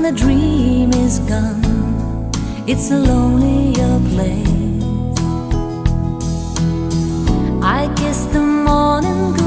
when the dream is gone, it's a lonelier place. I kiss the morning